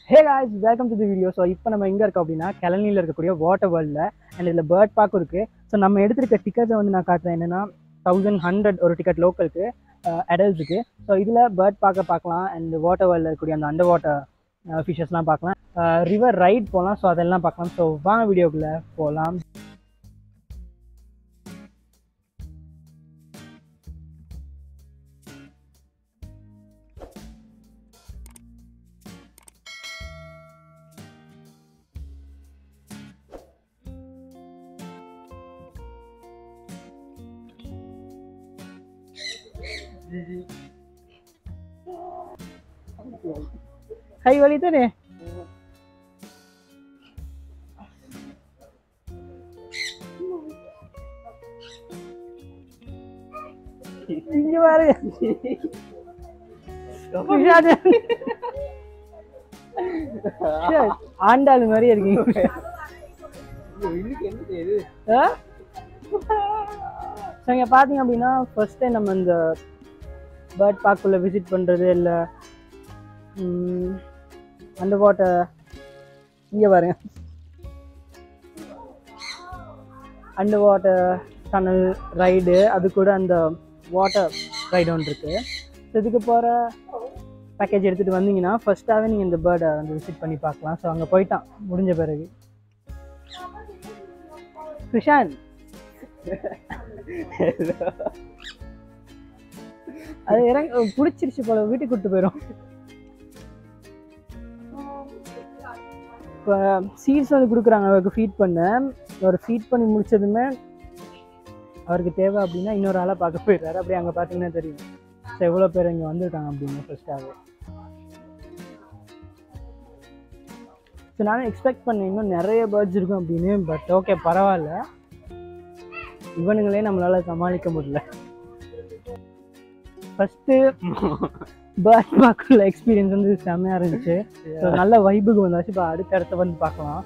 Hey guys, welcome to the video. So இப்போ நம்ம எங்கே இருக்கோம் அப்படின்னா கெலனியில் இருக்கக்கூடிய வாட்டர் வேர்ல்டில் அண்ட் இதில் பேர்ட் பார்க்கும் இருக்குது. ஸோ நம்ம எடுத்துருக்க டிக்கெட்டை வந்து நான் காட்டுறேன். என்னென்னா 1100 ஒரு டிக்கெட் லோக்கலுக்கு அடல்ட்ஸுக்கு. ஸோ இதில் பேர்ட் பார்க்கலாம் அண்ட் வாட்டர் வேர்ல்டில் இருக்கக்கூடிய அந்த அண்டர் வாட்டர் ஃபிஷஸ்லாம் பார்க்கலாம். ரிவர் ரைட் போகலாம். ஸோ அதெல்லாம் பார்க்கலாம். ஸோ வாங்க வீடியோக்குள்ளே போகலாம். கை வலி தானே? இங்க பாரு, ஆண்டாளு மாதிரி இருக்கீங்க. இங்க பாத்தீங்க அப்படின்னா ஃபர்ஸ்ட் டைம் நம்ம இந்த பேர்ட் பார்க்குள்ள விசிட் பண்றது இல்லை அண்டர் வாட்டர். இங்கே பாருங்க, அண்டர் வாட்டர் டனல் ரைடு, அது கூட அந்த வாட்டர் ரைடு ஒன்று இருக்குது. ஸோ இதுக்கு போகிற பேக்கேஜ் எடுத்துகிட்டு வந்தீங்கன்னா ஃபர்ஸ்ட்டாகவே நீங்கள் இந்த பேர்டை வந்து விசிட் பண்ணி பார்க்கலாம். ஸோ அங்கே போயிட்டான் முடிஞ்ச பிறகு. கிருஷான் அது பிடிச்சிருச்சு போல, வீட்டுக்கு கூப்பிட்டு போயிடும். இப்போ சீட்ஸ் வந்து கொடுக்குறாங்க அவருக்கு ஃபீட் பண்ண. அவர் ஃபீட் பண்ணி முடிச்சதுமே அவருக்கு தேவை அப்படின்னா இன்னொரு ஆளாக பார்க்க போயிடுறாரு. அப்படியே அங்கே பார்த்தீங்கன்னா தெரியும் ஸோ எவ்வளோ பேர் இங்கே வந்திருக்காங்க அப்படின்னு ஃபர்ஸ்ட்டாகவே. ஸோ நானும் எக்ஸ்பெக்ட் பண்ணேன் இன்னும் நிறைய பேர்ட்ஸ் இருக்கும் அப்படின்னு. பட் ஓகே, பரவாயில்ல, இவனுங்களே நம்மளால் சமாளிக்க முடியல. ஃபஸ்ட்டு பேர்ட் பார்க்குள்ள எக்ஸ்பீரியன்ஸ் வந்து செம்மையாக இருந்துச்சு. ஸோ நல்ல வைபுக்கு வந்தாச்சு. இப்போ அடுத்த இடத்த வந்து பார்க்கலாம்.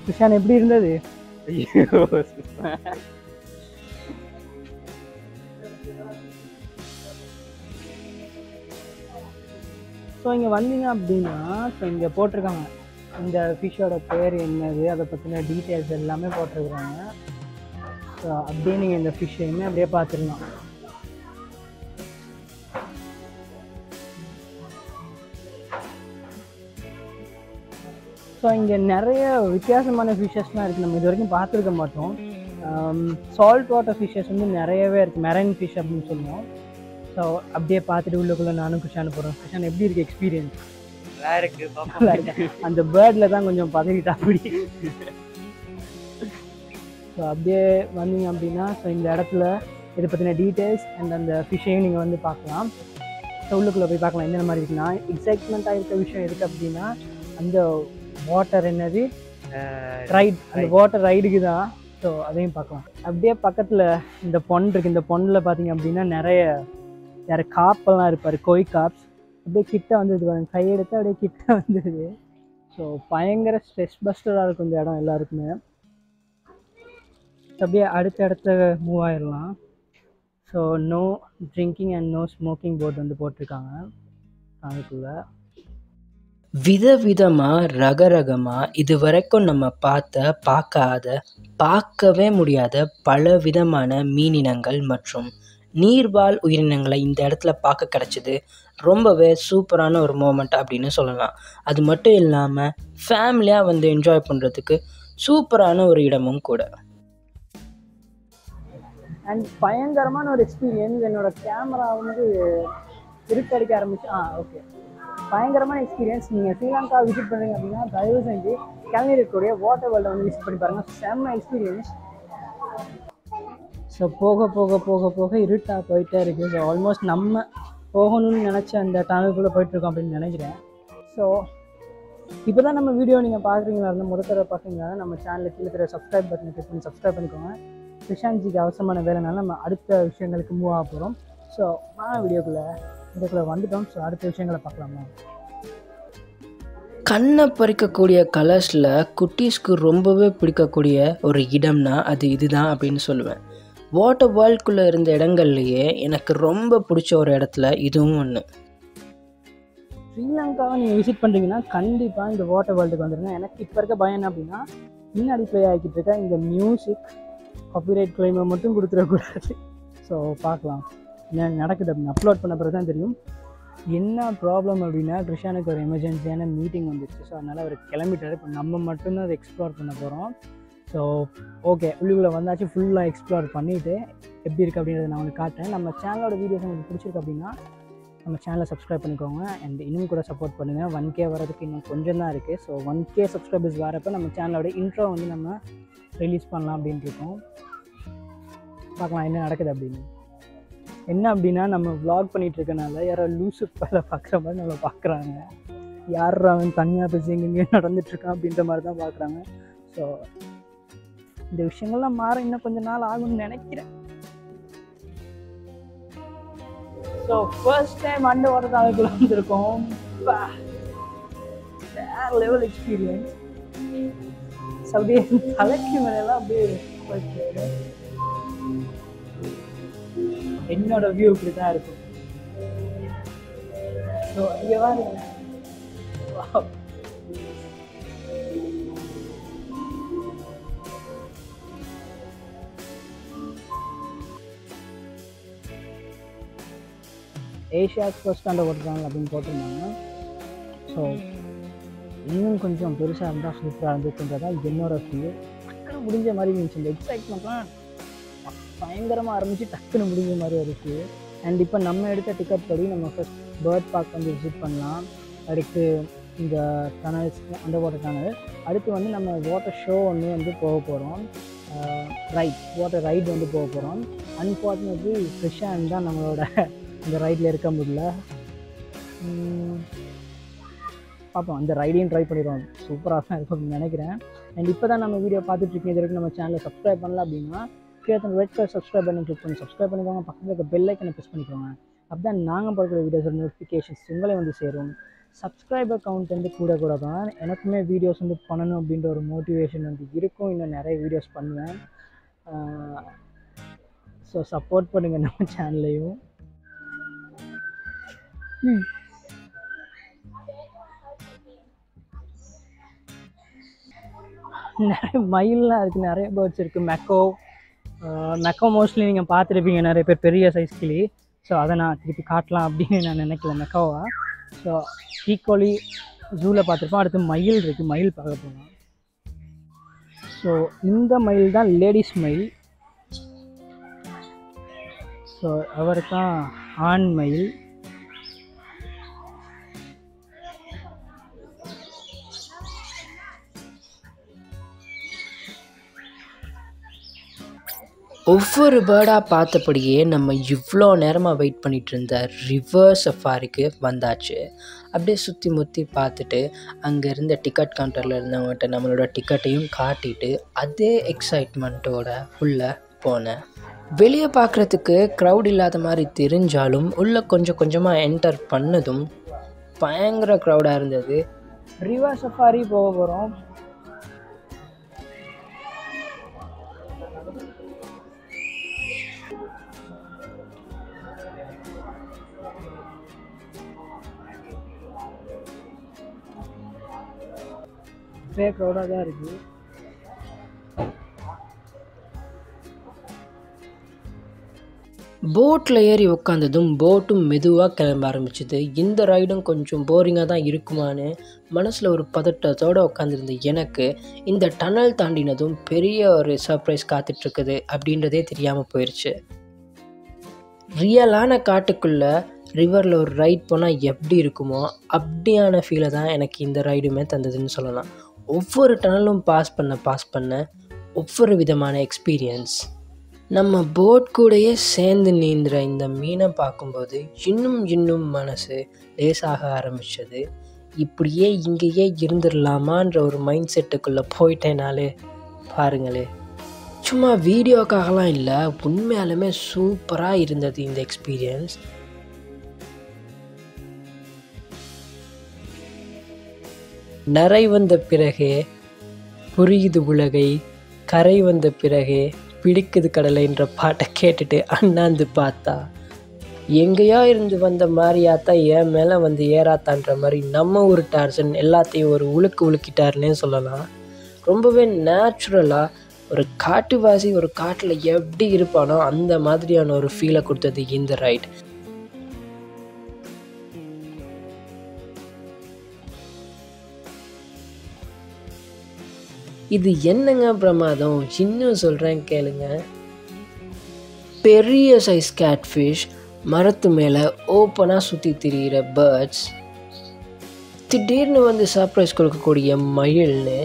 கிருஷான் எப்படி இருந்தது? ஸோ இங்கே வந்தீங்க அப்படின்னா ஸோ இங்கே போட்டிருக்காங்க இந்த ஃபிஷ்ஷோட பேர் என்னது, அதை பற்றின டீட்டெயில்ஸ் எல்லாமே போட்டிருக்குறாங்க. ஸோ அப்படியே நீங்கள் இந்த ஃபிஷ்ஷையுமே அப்படியே பார்த்துடலாம். ஸோ இங்கே நிறைய வித்தியாசமான ஃபிஷ்ஷஸ்லாம் இருக்குது, நம்ம இது வரைக்கும் பார்த்துருக்க மாட்டோம். சால்ட் வாட்டர் ஃபிஷ்ஷஸ் வந்து நிறையவே இருக்குது, மெரைன் ஃபிஷ் அப்படின்னு சொல்லுவோம். ஸோ அப்படியே பார்த்துட்டு உள்ளுக்குள்ளே நானும் கிருஷான் போகிறோம். கிருஷான் எப்படி இருக்குது எக்ஸ்பீரியன்ஸ்? அந்த பேர்டில் தான் கொஞ்சம் பதவிட்டா அப்படி. ஸோ அப்படியே வந்தீங்க அப்படின்னா ஸோ இந்த இடத்துல இதை பற்றின டீட்டெயில்ஸ் அண்ட் அந்த ஃபிஷ்ஷையும் நீங்கள் வந்து பார்க்கலாம். ஸோ உள்ளுக்குள்ளே போய் பார்க்கலாம் என்னென்ன மாதிரி இருக்குன்னா. எக்ஸைட்மெண்ட்டாக இருக்க விஷயம் எதுக்கு அப்படின்னா அந்த வாட்டர் என்னது ரைட், அந்த வாட்டர் ரைடுக்கு தான். ஸோ அதையும் பார்க்கலாம். அப்படியே பக்கத்தில் இந்த பொன் இருக்குது. இந்த பொண்ணில் பார்த்தீங்க அப்படின்னா நிறைய காப்பெல்லாம் இருப்பார், கோய் காப்ஸ். அப்படியே கிட்ட வந்துடுது, கையெடுத்து அப்படியே கிட்ட வந்துடுது. ஸோ பயங்கர ஸ்ட்ரெஸ் பஸ்டராக இருக்கும் இந்த இடம் எல்லாருக்குமே. அப்படியே அடுத்த இடத்த மூவ் ஆயிடலாம். So no drinking and no smoking board வந்து போட்டிருக்காங்க அதுக்குள்ளே. விதவிதமாக ரகரகமாக இது வரைக்கும் நம்ம பார்க்கவே முடியாத பல விதமான மீனினங்கள் மற்றும் நீர்வாழ் உயிரினங்களை இந்த இடத்துல பார்க்க கிடச்சிது. ரொம்பவே சூப்பரான ஒரு மோமெண்ட் அப்படின்னு சொல்லலாம். அது மட்டும் இல்லாமல் ஃபேமிலியாக வந்து என்ஜாய் பண்ணுறதுக்கு சூப்பரான ஒரு இடமும் கூட. அண்ட் பயங்கரமான ஒரு எக்ஸ்பீரியன்ஸ். என்னோட கேமரா வந்து இருட்டடிக்க ஆரம்பிச்சு. ஓகே, பயங்கரமான எக்ஸ்பீரியன்ஸ். நீங்கள் ஸ்ரீலங்கா விசிட் பண்ணுறீங்க அப்படின்னா தயவு செஞ்சு கெலனியில் இருக்கக்கூடிய வாட்டர் வேர்ல்டை வந்து விசிட் பண்ணி பாருங்கள். செம்ம எக்ஸ்பீரியன்ஸ். ஸோ போக போக போக போக இருட்டாக போயிட்டே இருக்குது. ஸோ ஆல்மோஸ்ட் நம்ம போகணும்னு நினச்ச அந்த டனலுக்குள்ளே போயிட்டுருக்கோம் அப்படின்னு நினைக்கிறேன். ஸோ இப்போ தான் நம்ம வீடியோ நீங்கள் பார்க்குறீங்களா இருந்தால் முதல்ல பார்த்தீங்கன்னா நம்ம சேனலுக்கு கீழே இருக்கிற சப்ஸ்கிரைப் பட்டனை கிளிக் பண்ணி சப்ஸ்கிரைப் பண்ணிக்கோங்க. கிருஷான்ஜிக்கு அவசரமான வேலைனால நம்ம அடுத்த விஷயங்களுக்கு மூவ் ஆக போகிறோம். ஸோ இதுக்குள்ளே வந்துட்டோம். ஸோ அடுத்த விஷயங்களை பார்க்கலாமா? கண்ணை பறிக்கக்கூடிய கலர்ஸில் குட்டீஸ்க்கு ரொம்பவே பிடிக்கக்கூடிய ஒரு இடம்னா அது இதுதான் அப்படின்னு சொல்லுவேன். வாட்டர் வேர்ல்டுக்குள்ளே இருந்த இடங்கள்லையே எனக்கு ரொம்ப பிடிச்ச ஒரு இடத்துல இதுவும் ஒன்று. ஸ்ரீலங்காவை நீங்கள் விசிட் பண்ணுறீங்கன்னா கண்டிப்பாக இந்த வாட்டர் வேர்ல்டுக்கு வந்துடுங்க. எனக்கு இப்போ இருக்க பயம் என்ன அப்படின்னா, முன்னாடி ப்ளே ஆகிக்கிட்டு இருக்க இந்த மியூசிக் காப்பிரைட் கிளைமை மட்டும் கொடுத்துடக்கூடாது. ஸோ பார்க்கலாம் என்ன நடக்குது அப்படின்னு. அப்லோட் பண்ண பிறகு தான் தெரியும். என்ன ப்ராப்ளம் அப்படின்னா, கிருஷானுக்கு ஒரு எமர்ஜென்சியான மீட்டிங் வந்துடுச்சு. ஸோ அதனால் அவர் கிளம்பிட்டார். இப்போ நம்ம மட்டும்தான் அதை எக்ஸ்ப்ளோர் பண்ண போகிறோம். ஸோ ஓகே, உள்ளுக்குள்ளே வந்தாச்சு. ஃபுல்லாக எக்ஸ்ப்ளோர் பண்ணிவிட்டு எப்படி இருக்குது அப்படின்றத நான் உங்களுக்கு காட்டுறேன். நம்ம சேனலோட வீடியோஸ் உங்களுக்கு பிடிச்சிருக்கு அப்படின்னா நம்ம சேனலை சப்ஸ்கிரைப் பண்ணிக்கோங்க. அண்ட் இன்னும் கூட சப்போர்ட் பண்ணுங்கள். 1K வரதுக்கு இன்னும் கொஞ்சம் தான் இருக்குது. ஸோ 1K சப்ஸ்கிரைபர்ஸ் வரப்போ நம்ம சேனலோட இன்ட்ரோ வந்து நம்ம ரிலீஸ் பண்ணலாம் அப்படின்ட்டு இருக்கோம். பார்க்கலாம் என்ன நடக்குது அப்படின்னு. என்ன அப்படின்னா, நம்ம வ்ளாக் பண்ணிகிட்டு இருக்கனால யாரோ லூசு பேரை பார்க்குற மாதிரி நம்மளை பார்க்குறாங்க. யார் அவன் தனியாக பேசி எங்கெங்கே நடந்துட்டுருக்கான் அப்படின்ற மாதிரி தான் பார்க்குறாங்க. ஸோ இந்த விஷயங்கள்லாம் மாற இன்னும் கொஞ்சம் நாள் ஆகும்னு நினைக்கிறேன். So first time under water டனலுக்குள்ள வந்திருக்கோம். Level experience. அப்படியே தலைக்கு மேலாம் அப்படியே என்னோட வியூ இப்படி தான் இருக்கும். ஸோ இங்கே பாருங்க, Asia's first under water tunnel அப்படின்னு போட்டிருந்தாங்க. ஸோ இன்னும் கொஞ்சம் பெருசாக இருந்தால் சூப்பராக இருந்துச்சுன்றதான் என்னோட ஃபீல். டக்குன்னு முடிஞ்ச மாதிரி இருந்துச்சு. இந்த எக்ஸைட்மெண்ட்லாம் பயங்கரமாக ஆரம்பித்து டக்குன்னு முடிஞ்ச மாதிரி இருக்குது. அண்ட் இப்போ நம்ம எடுத்த டிக்கெட் படி நம்ம ஃபர்ஸ்ட் பேர்ட் பார்க் வந்து விசிட் பண்ணலாம். அடுத்து இந்த டனல்ஸ், அண்டர் வாட்டர் டனல். அடுத்து வந்து நம்ம வாட்டர் ஷோ ஒன்று வந்து போக போகிறோம். வாட்டர் ரைடு வந்து போக போகிறோம். அன்ஃபார்ச்சுனேட்லி கிருஷான் தான் நம்மளோட இந்த ரைடில் இருக்க முடியல. பார்ப்போம், அந்த ரைடையும் ட்ரை பண்ணிடுவோம். சூப்பராக தான் இருக்கும் அப்படின்னு நினைக்கிறேன். அண்ட் இப்போ தான் நம்ம வீடியோ பார்த்துட்ருக்கீங்க. இது வரைக்கும் நம்ம சேனலை சப்ஸ்கிரைப் பண்ணல அப்படின்னா கீழே ரெட் கலர் சப்ஸ்கிரைப் பண்ணி கிளிக் பண்ணி சப்ஸ்கிரைப் பண்ணிக்கோங்க. பக்கத்தில் இருக்க பெல் ஐக்கனை ப்ரெஸ் பண்ணிக்கோங்க. அப்போ தான் நாங்கள் பார்க்குற வீடியோஸோட நோட்டிஃபிகேஷன்ஸ் உங்களே வந்து சேரும். சப்ஸ்கிரைபர் கவுண்ட் வந்து கூட தான் எனக்குமே வீடியோஸ் வந்து பண்ணணும் அப்படின்ற ஒரு மோட்டிவேஷன் வந்து இருக்கும். இன்னும் நிறைய வீடியோஸ் பண்ணுவேன். ஸோ சப்போர்ட் பண்ணுங்கள் நம்ம சேனல்லையும். நிறைய மயிலெலாம் இருக்குது, நிறைய பேர்ட்ஸ் இருக்குது. மெக்கோ மோஸ்ட்லி நீங்கள் பார்த்துருப்பீங்க, நிறைய பேர் பெரிய சைஸ் கிளி. ஸோ அதை நான் திருப்பி காட்டலாம் அப்படின்னு நான் நினைக்கல மெக்கோவா. ஸோ ஈக்குவலி ஜூவில் பார்த்துருப்போம். அடுத்து மயில் இருக்குது, மயில் பார்க்க போகலாம். ஸோ இந்த மயில் தான் லேடிஸ் மயில். ஸோ அவர் தான் ஆண் மயில். ஒவ்வொரு பேர்டாக பார்த்தபடியே நம்ம இவ்வளோ நேரமாக வெயிட் பண்ணிகிட்டு இருந்த ரிவர் சஃபாரிக்கு வந்தாச்சு. அப்படியே சுற்றி முற்றி பார்த்துட்டு அங்கே இருந்த டிக்கெட் கவுண்டரில் இருந்தவங்ககிட்ட நம்மளோட டிக்கெட்டையும் காட்டிட்டு அதே எக்ஸைட்மெண்ட்டோட உள்ளே போனேன். வெளியே பார்க்குறதுக்கு க்ரௌட் இல்லாத மாதிரி தெரிஞ்சாலும் உள்ளே கொஞ்சம் கொஞ்சமாக என்டர் பண்ணதும் பயங்கர க்ரௌடாக இருந்தது. ரிவர் சஃபாரி போக போகிறோம். க்ரௌடாக தான் இருக்குது. போட்டில் ஏறி உட்காந்ததும் போட்டும் மெதுவாக கிளம்ப ஆரம்பிச்சிது. இந்த ரைடும் கொஞ்சம் போரிங்காக தான் இருக்குமான்னு மனசில் ஒரு பதட்டத்தோடு உட்காந்துருந்த எனக்கு இந்த டனல் தாண்டினதும் பெரிய ஒரு சர்ப்ரைஸ் காத்துட்ருக்குது அப்படின்றதே தெரியாமல் போயிடுச்சு. ரியலான காட்டுக்குள்ளே ரிவரில் ஒரு ரைட் போனால் எப்படி இருக்குமோ அப்படியான ஃபீலை தான் எனக்கு இந்த ரைடுமே தந்ததுன்னு சொல்லலாம். ஒவ்வொரு டனலும் பாஸ் பண்ண ஒவ்வொரு விதமான எக்ஸ்பீரியன்ஸ். நம்ம போட் கூடயே சேர்ந்து நீந்துற இந்த மீனை பார்க்கும்போது இன்னும் மனசு லேசாக ஆரம்பித்தது. இப்படியே இங்கேயே இருந்துடலாமான்ற ஒரு மைண்ட் செட்டுக்குள்ளே போயிட்டேனாலே பாருங்களே. சும்மா வீடியோக்காகலாம் இல்லை, உண்மையாலுமே சூப்பராக இருந்தது இந்த எக்ஸ்பீரியன்ஸ். நரை வந்த பிறகே புரியுது உலகை, கரை வந்த பிறகே பிடிக்குது கடலைன்ற பாட்டை கேட்டுட்டு அண்ணாந்து பார்த்தா எங்கேயோ இருந்து வந்த மாரியாத்தா என் மேலே வந்து ஏறாத்தான்ற மாதிரி நம்ம ஒரு டார்சன் எல்லாத்தையும் ஒரு உழுக்கிட்டாருன்னே சொல்லலாம். ரொம்பவே நேச்சுரலாக ஒரு காட்டுவாசி ஒரு காட்டில் எப்படி இருப்பானோ அந்த மாதிரியான ஒரு ஃபீலை கொடுத்தது இந்த ரைட். இது என்னங்க பிரமாதம், இன்னும் சொல்கிறேன் கேளுங்க. பெரிய சைஸ் கேட்ஃபிஷ், மரத்து மேலே ஓப்பனாக சுற்றி திரிகிற பேர்ட்ஸ், திடீர்னு வந்து சர்ப்ரைஸ் கொடுக்கக்கூடிய மயில்னு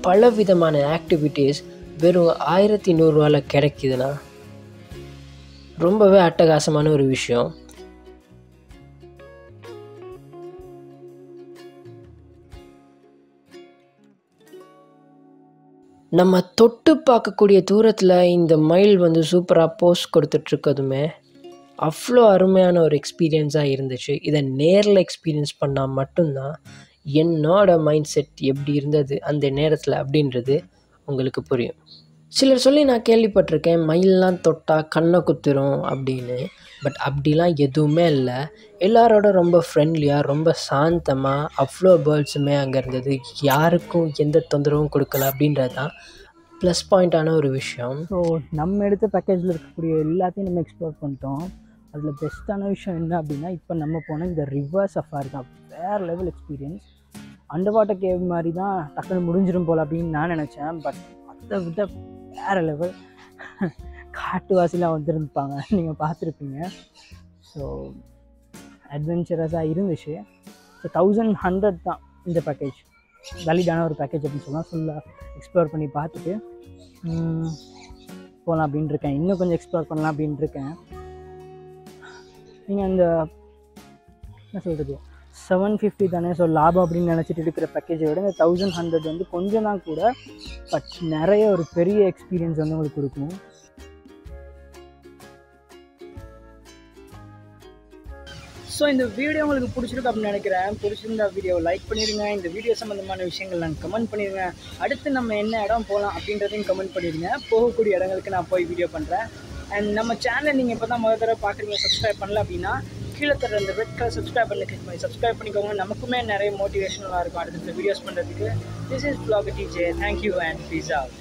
பல விதமான ஆக்டிவிட்டீஸ் வெறும் 1100 கிடைக்குதுன்னா ரொம்பவே அட்டகாசமான ஒரு விஷயம். நம்ம தொட்டு பார்க்கக்கூடிய தூரத்தில் இந்த மயில் வந்து சூப்பராக போஸ்ட் கொடுத்துட்ருக்கதுமே அவ்வளோ அருமையான ஒரு எக்ஸ்பீரியன்ஸாக இருந்துச்சு. இதை நேரில் எக்ஸ்பீரியன்ஸ் பண்ணால் மட்டும்தான் என்னோட மைண்ட் செட் எப்படி இருந்தது அந்த நேரத்தில் அப்படின்றது உங்களுக்கு புரியும். சிலர் சொல்லி நான் கேள்விப்பட்டிருக்கேன், மயிலெலாம் தொட்டால் கண்ணை குத்துரும் அப்படின்னு. பட் அப்படிலாம் எதுவுமே இல்லை. எல்லாரோட ரொம்ப ஃப்ரெண்ட்லியாக ரொம்ப சாந்தமாக அவ்வளோ பேர்ட்ஸுமே அங்கே இருந்தது. யாருக்கும் எந்த தொந்தரவும் கொடுக்கல அப்படின்றது தான் ப்ளஸ் பாயிண்ட்டான ஒரு விஷயம். ஸோ நம்ம எடுத்த பேக்கேஜில் இருக்கக்கூடிய எல்லாத்தையும் நம்ம எக்ஸ்ப்ளோர் பண்ணிட்டோம். அதில் பெஸ்ட்டான விஷயம் என்ன அப்படின்னா, இப்போ நம்ம போன இந்த ரிவர் சஃபாரி தான் வேறு level experience. Under water cave மாதிரி தான் டக்குன்னு முடிஞ்சிடும் போல் அப்படின்னு நான் நினச்சேன். பட் அதை விட வேறு லெவல் காட்டுவாசிலாம் வந்துருந்துப்பாங்க, நீங்கள் பார்த்துருப்பீங்க. ஸோ அட்வென்ச்சரஸாக இருந்துச்சு. ஸோ 1100 தான் இந்த பேக்கேஜ், வேலிடான ஒரு பேக்கேஜ் அப்படின்னு சொல்லலாம். ஃபுல்லாக எக்ஸ்ப்ளோர் பண்ணி பார்த்துட்டு போகலாம் அப்படின்ட்டு இருக்கேன். இன்னும் கொஞ்சம் எக்ஸ்ப்ளோர் பண்ணலாம் அப்படின்ட்டு இருக்கேன். நீங்கள் அந்த என்ன சொல்கிறது 750 தானே, ஸோ லாபம் அப்படின்னு நினச்சிட்டு இருக்கிற பேக்கேஜை விட இந்த 1100 வந்து கொஞ்சம் தான் கூட, பட் நிறைய ஒரு பெரிய எக்ஸ்பீரியன்ஸ் வந்து உங்களுக்கு கொடுக்கும். ஸோ இந்த வீடியோ உங்களுக்கு பிடிச்சிருக்கு அப்படின்னு நினைக்கிறேன். பிடிச்சிருந்தா வீடியோவை லைக் பண்ணிடுங்க. இந்த வீடியோ சம்மந்தமான விஷயங்கள் நான் கமெண்ட் பண்ணிடுங்க. அடுத்து நம்ம என்ன இடம் போகலாம் அப்படின்றதையும் கமெண்ட் பண்ணிடுங்க. போகக்கூடிய இடங்களுக்கு நான் போய் வீடியோ பண்ணுறேன். அண்ட் நம்ம சேனலை நீங்கள் இப்போ தான் முதல் தடவை பார்க்குறீங்க, சப்ஸ்கிரைப் பண்ணல அப்படின்னா கீழே தர இந்த ரெட் கலர் சப்ஸ்கிரைப் பண்ணி கிளிக் பண்ணி சப்ஸ்கிரைப் பண்ணிக்கோங்க. நமக்குமே நிறைய மோட்டிவேஷனலாக இருக்கும் அடுத்த வீடியோஸ் பண்ணுறதுக்கு. This is vlogger TJ. Thank you and peace out.